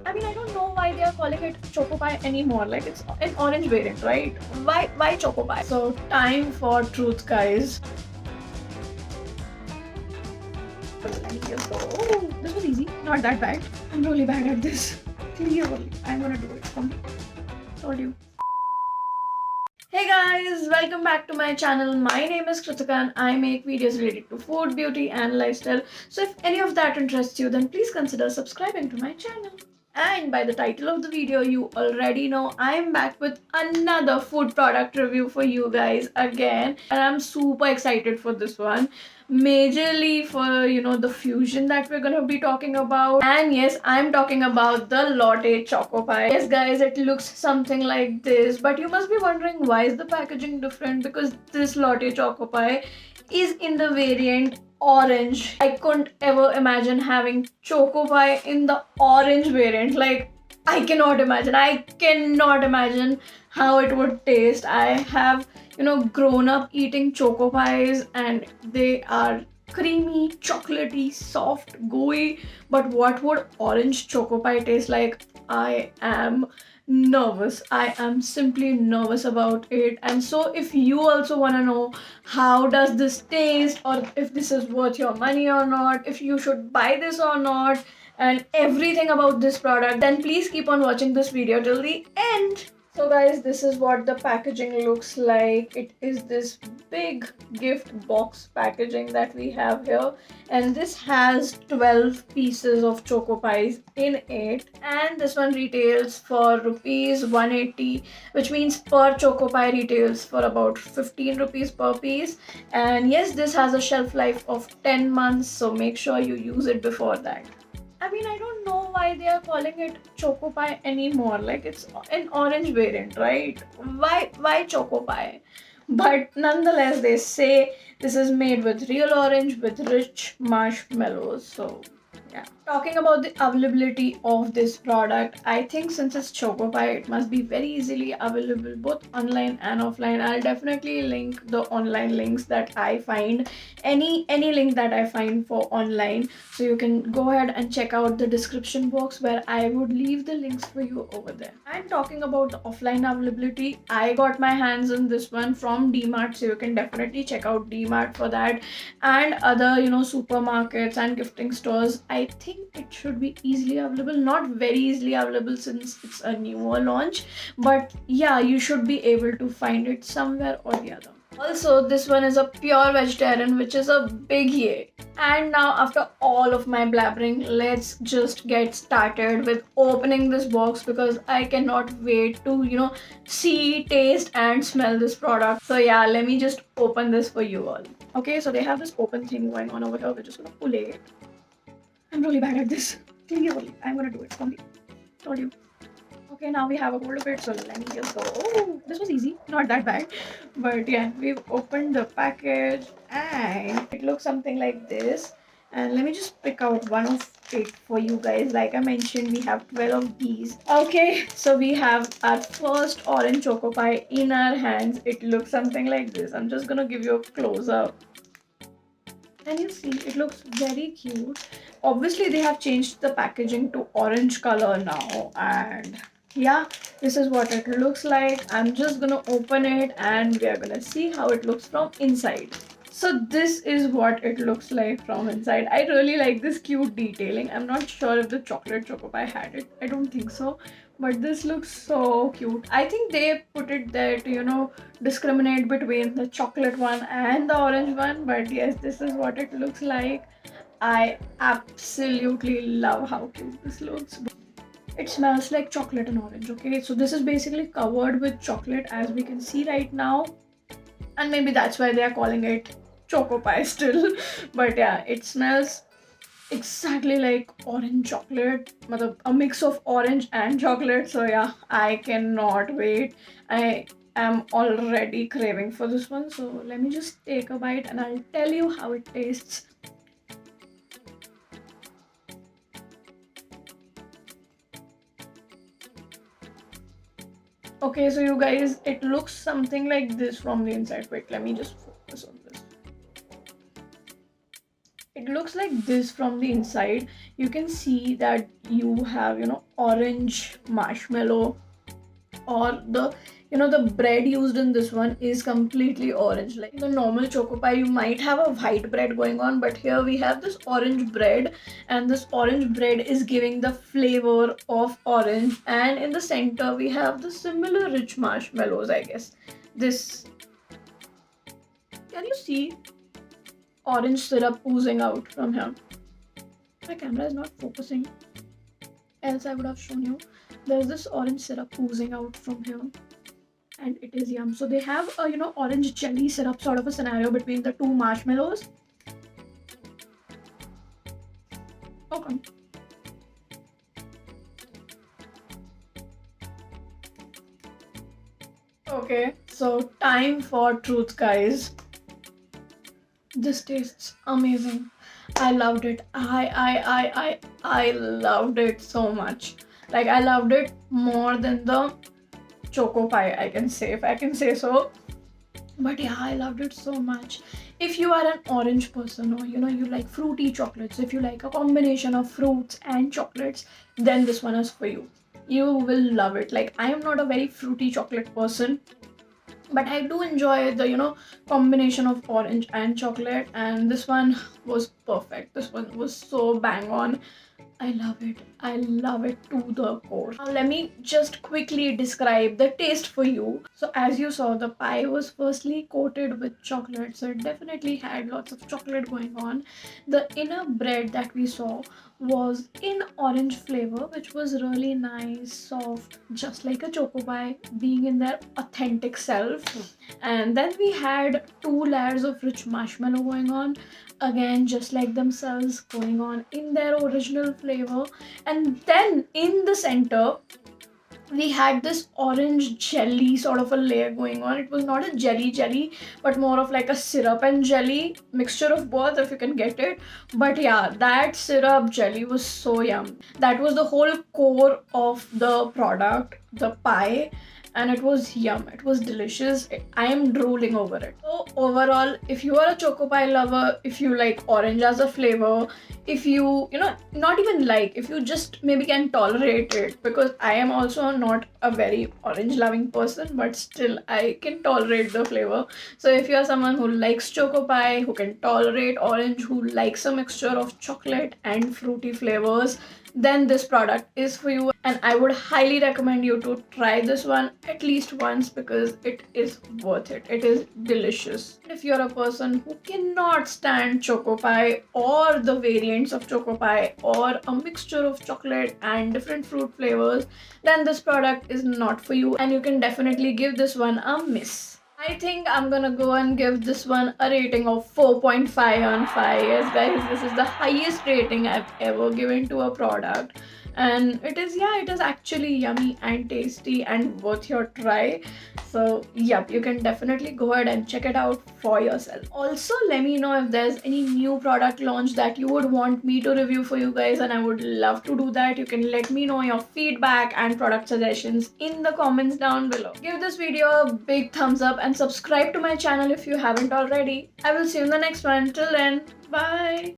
I mean, I don't know why they are calling it Choco Pie anymore. Like, it's an orange variant, right? Why Choco Pie? So, time for truth, guys. Let me just go. Oh, this was easy. Not that bad. I'm really bad at this. Clearly, I'm gonna do it for me. Told you. Hey guys, welcome back to my channel. My name is Kritika and I make videos related to food, beauty and lifestyle. So if any of that interests you, then please consider subscribing to my channel. And by the title of the video, you already know I'm back with another food product review for you guys again. And I'm super excited for this one. Majorly for, the fusion that we're gonna be talking about. And yes, I'm talking about the Lotte Choco Pie. Yes guys, it looks something like this. But you must be wondering why is the packaging different? Because this Lotte Choco Pie is in the variant orange. I couldn't ever imagine having choco pie in the orange variant. Like, I cannot imagine how it would taste. I have, grown up eating choco pies and they are creamy, chocolatey, soft, gooey. But what would orange choco pie taste like? I am nervous. I am simply nervous about it. And so if you also want to know how does this taste, or if this is worth your money or not, if you should buy this or not, and everything about this product, then please keep on watching this video till the end. So guys, this is what the packaging looks like. It is this big gift box packaging that we have here, and this has 12 pieces of choco pies in it, and this one retails for rupees 180, which means per choco pie retails for about 15 rupees per piece. And yes, this has a shelf life of 10 months, so make sure you use it before that. I mean, I don't know why they are calling it Choco Pie anymore. Like, it's an orange variant, right? Why Choco Pie? But nonetheless, they say this is made with real orange with rich marshmallows. So yeah. Talking about the availability of this product, I think since it's Choco Pie, it must be very easily available both online and offline. I'll definitely link the online links that I find, any link that I find for online. So you can go ahead and check out the description box where I would leave the links for you over there. And talking about the offline availability, I got my hands on this one from DMart, so you can definitely check out DMart for that, and other supermarkets and gifting stores. I think it should be easily available, not very easily available since it's a newer launch, but yeah, you should be able to find it somewhere or the other. Also, this one is a pure vegetarian, which is a big yay. And now, after all of my blabbering, let's just get started with opening this box, because I cannot wait to, see, taste and smell this product. So yeah, let me just open this for you all. Okay, so they have this open thing going on over here. We're just gonna pull it. I'm really bad at this. Clearly, I'm gonna do it for me. Told you. Okay, now we have a hold of it, so let me just go. Oh, this was easy, not that bad. But yeah, we've opened the package and it looks something like this. And let me just pick out one of it for you guys. Like I mentioned, we have 12 of these. Okay, so we have our first orange choco pie in our hands. It looks something like this. I'm just gonna give you a close up. And you see, it looks very cute. Obviously, they have changed the packaging to orange color now, and yeah, this is what it looks like. I'm just gonna open it and we are gonna see how it looks from inside. So this is what it looks like from inside. I really like this cute detailing. I'm not sure if the chocolate choco pie had it. I don't think so. But this looks so cute. I think they put it there to, discriminate between the chocolate one and the orange one. But yes, this is what it looks like. I absolutely love how cute this looks. It smells like chocolate and orange, okay? So this is basically covered with chocolate, as we can see right now. And maybe that's why they are calling it choco pie still. But yeah, it smells exactly like orange chocolate, a mix of orange and chocolate. So yeah, I cannot wait. I am already craving for this one. So let me just take a bite and I'll tell you how it tastes. Okay, so you guys, it looks something like this from the inside. Wait, let me just focus on this. It looks looks like this from the inside. You can see that you have, orange marshmallow, or the bread used in this one is completely orange. Like in the normal choco pie you might have a white bread going on, but here we have this orange bread, and this orange bread is giving the flavor of orange. And in the center we have the similar rich marshmallows, I guess. This, can you see orange syrup oozing out from here? My camera is not focusing, else I would have shown you. There's this orange syrup oozing out from here, and it is yum. So they have a orange jelly syrup sort of a scenario between the two marshmallows. Okay. Okay, so time for truth, guys. This tastes amazing. I loved it. I loved it so much. Like, I loved it more than the choco pie, I can say, if I can say so. But yeah, I loved it so much. If you are an orange person, or you like fruity chocolates, if you like a combination of fruits and chocolates, then this one is for you. You will love it. Like, I am not a very fruity chocolate person, but I do enjoy the combination of orange and chocolate, and this one was perfect. This one was so bang on. I love it. I love it to the core. Now let me just quickly describe the taste for you. So as you saw, the pie was firstly coated with chocolate, so it definitely had lots of chocolate going on. The inner bread that we saw was in orange flavor, which was really nice, soft, just like a choco pie, being in their authentic self. And then we had 2 layers of rich marshmallow going on, again just like themselves, going on in their original flavor. And then in the center we had this orange jelly sort of a layer going on. It was not a jelly, but more of like a syrup and jelly mixture of both, if you can get it. But yeah, that syrup jelly was so yum. That was the whole core of the product, the pie, and it was yum. It was delicious. I am drooling over it. So overall, if you are a choco pie lover, if you like orange as a flavor, if you not even like, if you just maybe can tolerate it, because I am also not a very orange loving person, but still I can tolerate the flavor. So if you are someone who likes choco pie, who can tolerate orange, who likes a mixture of chocolate and fruity flavors, then this product is for you, and I would highly recommend you to try this one at least once, because it is worth it. It is delicious. If you're a person who cannot stand choco pie or the variants of choco pie or a mixture of chocolate and different fruit flavors, then this product is not for you, and you can definitely give this one a miss. I think I'm gonna go and give this one a rating of 4.5 on 5. Yes guys, this is the highest rating I've ever given to a product, and it is actually yummy and tasty and worth your try. So yep, you can definitely go ahead and check it out for yourself. Also, let me know if there's any new product launch that you would want me to review for you guys, and I would love to do that. You can let me know your feedback and product suggestions in the comments down below. Give this video a big thumbs up and subscribe to my channel if you haven't already. I will see you in the next one. Till then, bye.